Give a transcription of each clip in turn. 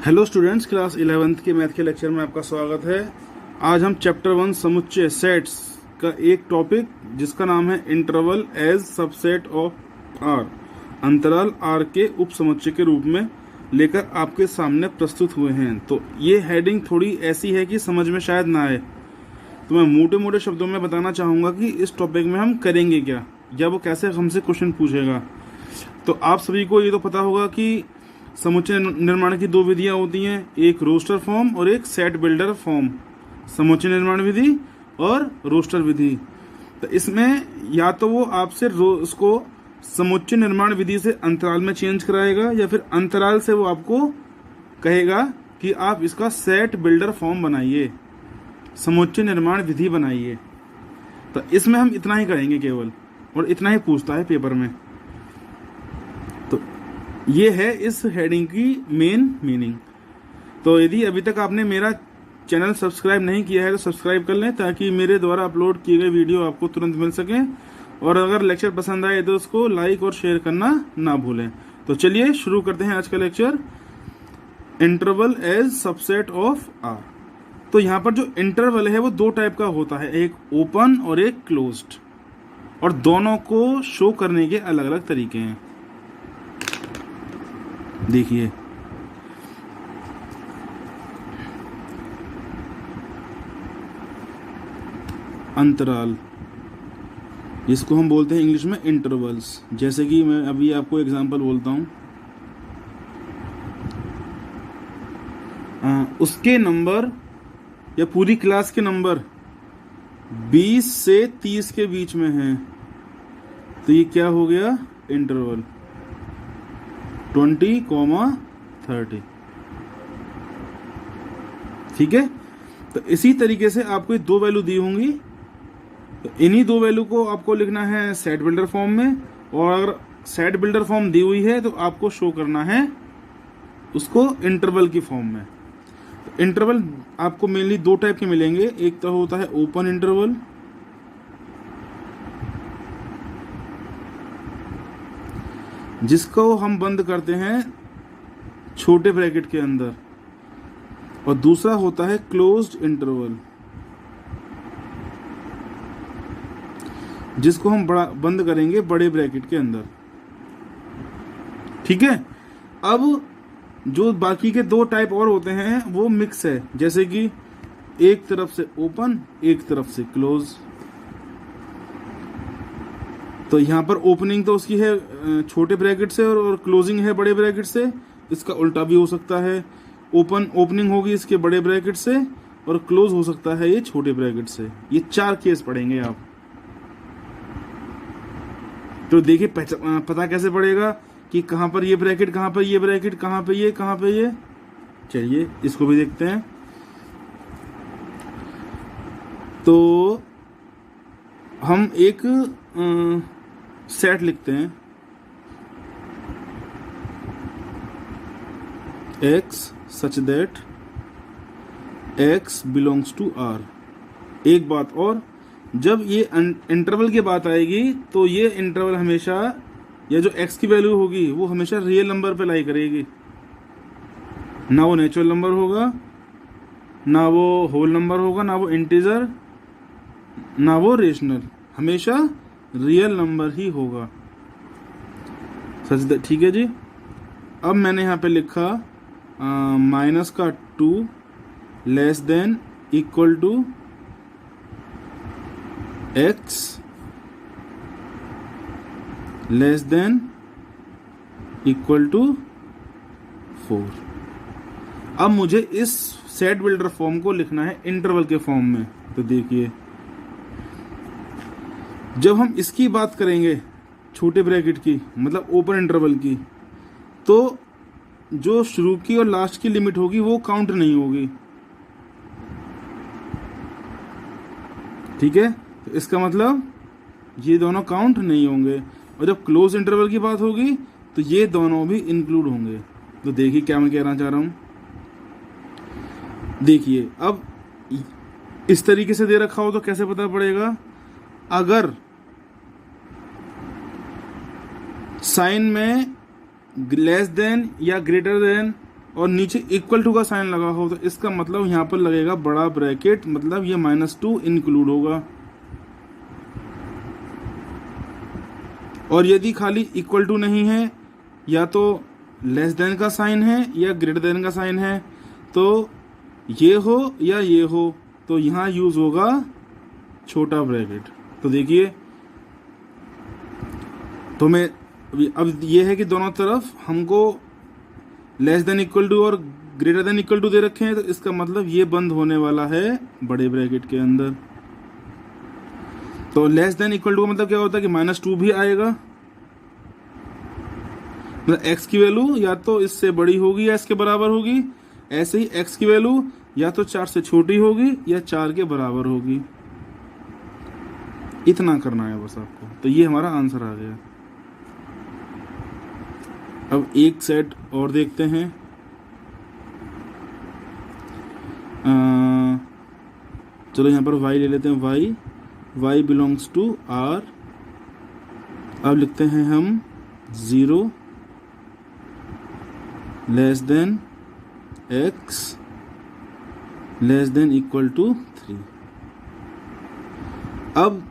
Hello students, class 11th के math के lecture में आपका स्वागत है। आज हम चैप्टर 1 समुच्चय सेट्स का एक टॉपिक जिसका नाम है interval as subset of R, अंतराल आर के उप समुच्चय के रूप में लेकर आपके सामने प्रस्तुत हुए हैं। तो ये हेडिंग थोड़ी ऐसी है कि समझ में शायद ना आए, तो मैं मोटे मोटे शब्दों में बताना चाहूँगा कि इस टॉपिक में हम करेंगे क्या या वो कैसे हमसे क्वेश्चन पूछेगा। तो आप सभी को ये तो पता होगा कि समुच्चय निर्माण की दो विधियां होती हैं, एक रोस्टर फॉर्म और एक सेट बिल्डर फॉर्म। समुच्चय निर्माण विधि और रोस्टर विधि। तो इसमें या तो वो आपसे उसको समुच्चय निर्माण विधि से अंतराल में चेंज कराएगा या फिर अंतराल से वो आपको कहेगा कि आप इसका सेट बिल्डर फॉर्म बनाइए, समुच्चय निर्माण विधि बनाइए। तो इसमें हम इतना ही करेंगे केवल, और इतना ही पूछता है पेपर में। तो ये है इस हेडिंग की मेन मीनिंग। तो यदि अभी तक आपने मेरा चैनल सब्सक्राइब नहीं किया है तो सब्सक्राइब कर लें, ताकि मेरे द्वारा अपलोड किए गए वीडियो आपको तुरंत मिल सके। और अगर लेक्चर पसंद आए तो उसको लाइक और शेयर करना ना भूलें। तो चलिए शुरू करते हैं आज का lecture, interval as subset of R. तो यहाँ पर जो इंटरवल है वो दो टाइप का होता है, एक ओपन और एक क्लोज्ड, और दोनों को शो करने के अलग अलग तरीके हैं। देखिए, अंतराल, जिसको हम बोलते हैं इंग्लिश में इंटरवल्स। जैसे कि मैं अभी आपको एग्जांपल बोलता हूं, उसके नंबर या पूरी क्लास के नंबर 20 से 30 के बीच में हैं, तो ये क्या हो गया, इंटरवल 20, 30। ठीक है। तो इसी तरीके से आपको दो वैल्यू दी होंगी, तो इन्हीं दो वैल्यू को आपको लिखना है सेट बिल्डर फॉर्म में। और अगर सेट बिल्डर फॉर्म दी हुई है तो आपको शो करना है उसको इंटरवल की फॉर्म में। तो इंटरवल आपको मेनली दो टाइप के मिलेंगे, एक तो होता है ओपन इंटरवल, जिसको हम बंद करते हैं छोटे ब्रैकेट के अंदर, और दूसरा होता है क्लोज्ड इंटरवल, जिसको हम बंद करेंगे बड़े ब्रैकेट के अंदर। ठीक है। अब जो बाकी के दो टाइप और होते हैं वो मिक्स है, जैसे कि एक तरफ से ओपन, एक तरफ से क्लोज। तो यहाँ पर ओपनिंग तो उसकी है छोटे ब्रैकेट से और क्लोजिंग है बड़े ब्रैकेट से। इसका उल्टा भी हो सकता है, ओपनिंग होगी इसके बड़े ब्रैकेट से और क्लोज हो सकता है ये छोटे ब्रैकेट से। ये चार केस पढ़ेंगे आप। तो देखिए पता कैसे पड़ेगा कि कहाँ पर ये ब्रैकेट, कहाँ पर ये ब्रैकेट, कहाँ पे ये, कहाँ पे ये। चलिए इसको भी देखते हैं। तो हम एक सेट लिखते हैं, x such that x belongs to R। एक बात और, जब ये इंटरवल की बात आएगी तो ये इंटरवल हमेशा, या जो x की वैल्यू होगी वो हमेशा रियल नंबर पे लाई करेगी, ना वो नेचुरल नंबर होगा, ना वो होल नंबर होगा, ना वो इंटीजर, ना वो रेशनल, हमेशा रियल नंबर ही होगा। सच, ठीक है जी। अब मैंने यहाँ पे लिखा माइनस का 2 less than equal to x less than equal to 4। अब मुझे इस सेट बिल्डर फॉर्म को लिखना है इंटरवल के फॉर्म में। तो देखिए, जब हम इसकी बात करेंगे छोटे ब्रैकेट की, मतलब ओपन इंटरवल की, तो जो शुरू की और लास्ट की लिमिट होगी वो काउंट नहीं होगी। ठीक है। तो इसका मतलब ये दोनों काउंट नहीं होंगे। और जब क्लोज इंटरवल की बात होगी तो ये दोनों भी इंक्लूड होंगे। तो देखिए क्या मैं कहना चाह रहा हूं। देखिए, अब इस तरीके से दे रखा हो तो कैसे पता पड़ेगा, अगर साइन में लेस देन या ग्रेटर देन और नीचे इक्वल टू का साइन लगा हो तो इसका मतलब यहाँ पर लगेगा बड़ा ब्रैकेट, मतलब ये -2 इंक्लूड होगा। और यदि खाली इक्वल टू नहीं है, या तो लेस देन का साइन है या ग्रेटर देन का साइन है, तो ये हो या ये हो, तो यहाँ यूज होगा छोटा ब्रैकेट। तो देखिए, तो मैं अब ये है कि दोनों तरफ हमको लेस देन इक्वल टू और ग्रेटर देन इक्वल टू दे रखे हैं, तो इसका मतलब ये बंद होने वाला है बड़े ब्रैकेट के अंदर। तो लेस देन इक्वल टू का मतलब क्या होता है कि -2 भी आएगा, मतलब x की वैल्यू या तो इससे बड़ी होगी या इसके बराबर होगी। ऐसे ही x की वैल्यू या तो 4 से छोटी होगी या 4 के बराबर होगी। इतना करना है बस आपको। तो ये हमारा आंसर आ गया। अब एक सेट और देखते हैं। चलो यहाँ पर y ले लेते हैं, y बिलोंग्स टू r। अब लिखते हैं हम 0 less than x less than equal to 3। अब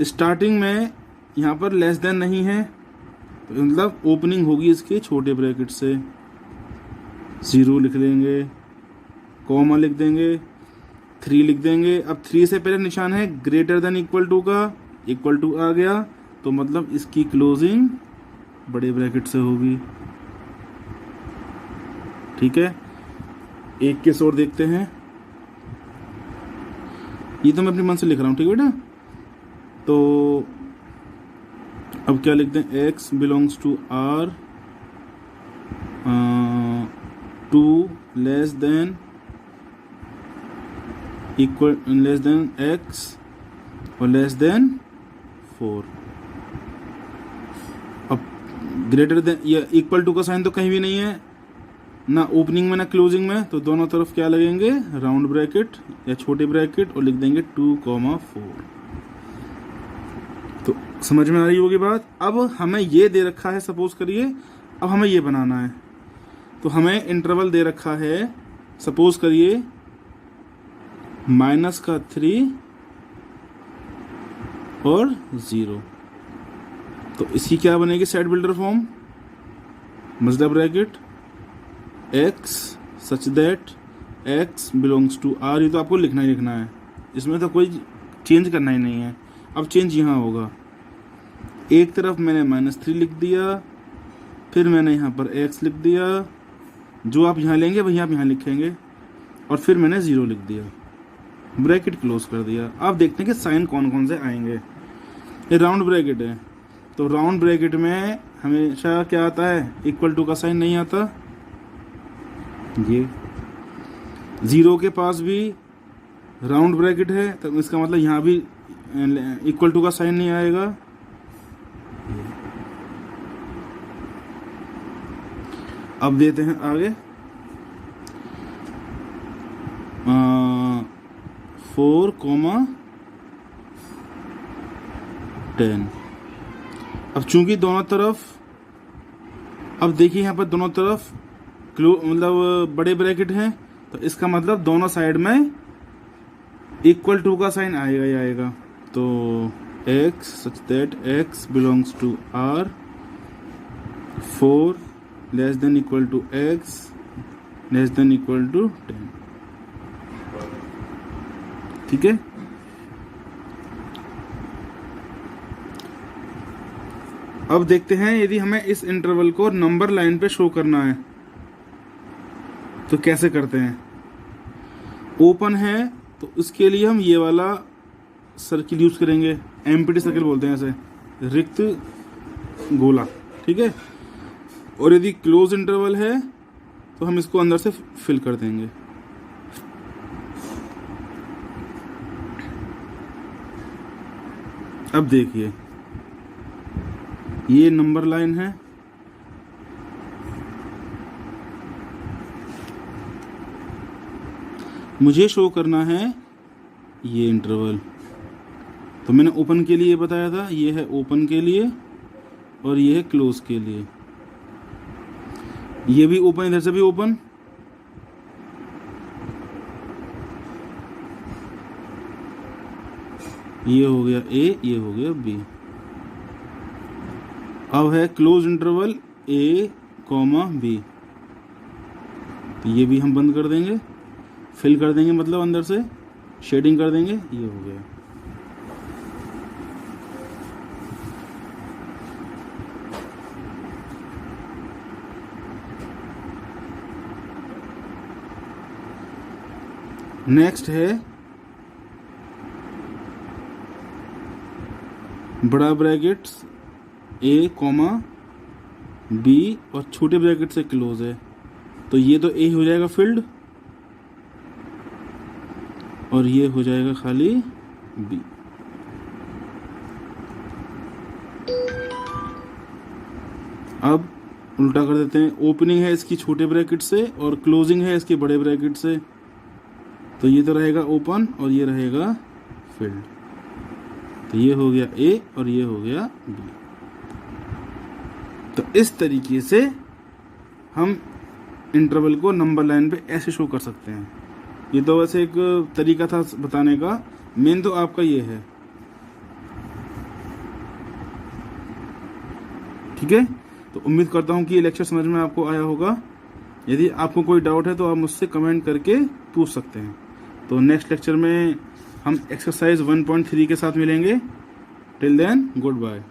स्टार्टिंग में यहाँ पर लेस देन नहीं है, तो मतलब ओपनिंग होगी इसके छोटे ब्रैकेट से। 0 लिख लेंगे, कॉमा लिख देंगे, 3 लिख देंगे। अब 3 से पहले निशान है ग्रेटर देन इक्वल टू का, इक्वल टू आ गया तो मतलब इसकी क्लोजिंग बड़े ब्रैकेट से होगी। ठीक है, एक केस और देखते हैं। ये तो मैं अपने मन से लिख रहा हूँ, ठीक है बेटा। तो अब क्या लिखते हैं, x belongs to r 2 less than equal less than x और लेस देन 4। अब ग्रेटर देन या इक्वल टू का साइन तो कहीं भी नहीं है, ना ओपनिंग में ना क्लोजिंग में, तो दोनों तरफ क्या लगेंगे, राउंड ब्रैकेट या छोटे ब्रैकेट, और लिख देंगे 2,4। तो समझ में आ रही होगी बात। अब हमें ये दे रखा है, सपोज करिए अब हमें ये बनाना है, तो हमें इंटरवल दे रखा है, सपोज करिए -3 और 0। तो इसकी क्या बनेगी सेट बिल्डर फॉर्म, मजदा bracket x such that x belongs to r। ये तो आपको लिखना ही लिखना है, इसमें तो कोई चेंज करना ही नहीं है। अब चेंज यहाँ होगा, एक तरफ मैंने -3 लिख दिया, फिर मैंने यहाँ पर x लिख दिया, जो आप यहाँ लेंगे वही आप यहाँ लिखेंगे, और फिर मैंने 0 लिख दिया, ब्रैकेट क्लोज कर दिया। आप देखते हैं कि साइन कौन कौन से आएंगे। ये राउंड ब्रैकेट है, तो राउंड ब्रैकेट में हमेशा क्या आता है, इक्वल टू का साइन नहीं आता। ये 0 के पास भी राउंड ब्रैकेट है, तो इसका मतलब यहाँ भी इक्वल टू का साइन नहीं आएगा। अब देते हैं आगे 4,10। अब चूंकि दोनों तरफ, अब देखिए यहाँ पर दोनों तरफ मतलब बड़े ब्रैकेट हैं, तो इसका मतलब दोनों साइड में इक्वल टू का साइन आएगा ही आएगा। तो x such that x belongs to r 4 less than equal to x less than equal to 10। ठीक है, अब देखते हैं यदि हमें इस इंटरवल को नंबर लाइन पे शो करना है तो कैसे करते हैं। ओपन है तो उसके लिए हम ये वाला सर्किल यूज करेंगे, एम्प्टी सर्किल बोलते हैं ऐसे, रिक्त गोला। ठीक है, और यदि क्लोज इंटरवल है तो हम इसको अंदर से फिल कर देंगे। अब देखिए ये नंबर लाइन है, मुझे शो करना है ये इंटरवल। तो मैंने ओपन के लिए बताया था, ये है ओपन के लिए और ये है क्लोज के लिए। ये भी ओपन, इधर से भी ओपन, ये हो गया ए, ये हो गया बी। अब है क्लोज इंटरवल ए कॉमा बी, तो ये भी हम बंद कर देंगे, फिल कर देंगे, मतलब अंदर से शेडिंग कर देंगे, ये हो गया। नेक्स्ट है बड़ा ब्रैकेट्स ए कॉमा बी और छोटे ब्रैकेट से क्लोज है, तो ये तो ए हो जाएगा फिल्ड और ये हो जाएगा खाली बी। अब उल्टा कर देते हैं, ओपनिंग है इसकी छोटे ब्रैकेट से और क्लोजिंग है इसके बड़े ब्रैकेट से, तो ये तो रहेगा ओपन और ये रहेगा फिल्ड, तो ये हो गया ए और ये हो गया बी। तो इस तरीके से हम इंटरवल को नंबर लाइन पे ऐसे शो कर सकते हैं। ये तो वैसे एक तरीका था बताने का, मेन तो आपका ये है। ठीक है, तो उम्मीद करता हूँ कि ये लेक्चर समझ में आपको आया होगा। यदि आपको कोई डाउट है तो आप मुझसे कमेंट करके पूछ सकते हैं। तो नेक्स्ट लेक्चर में हम एक्सरसाइज 1.3 के साथ मिलेंगे। Till then good bye.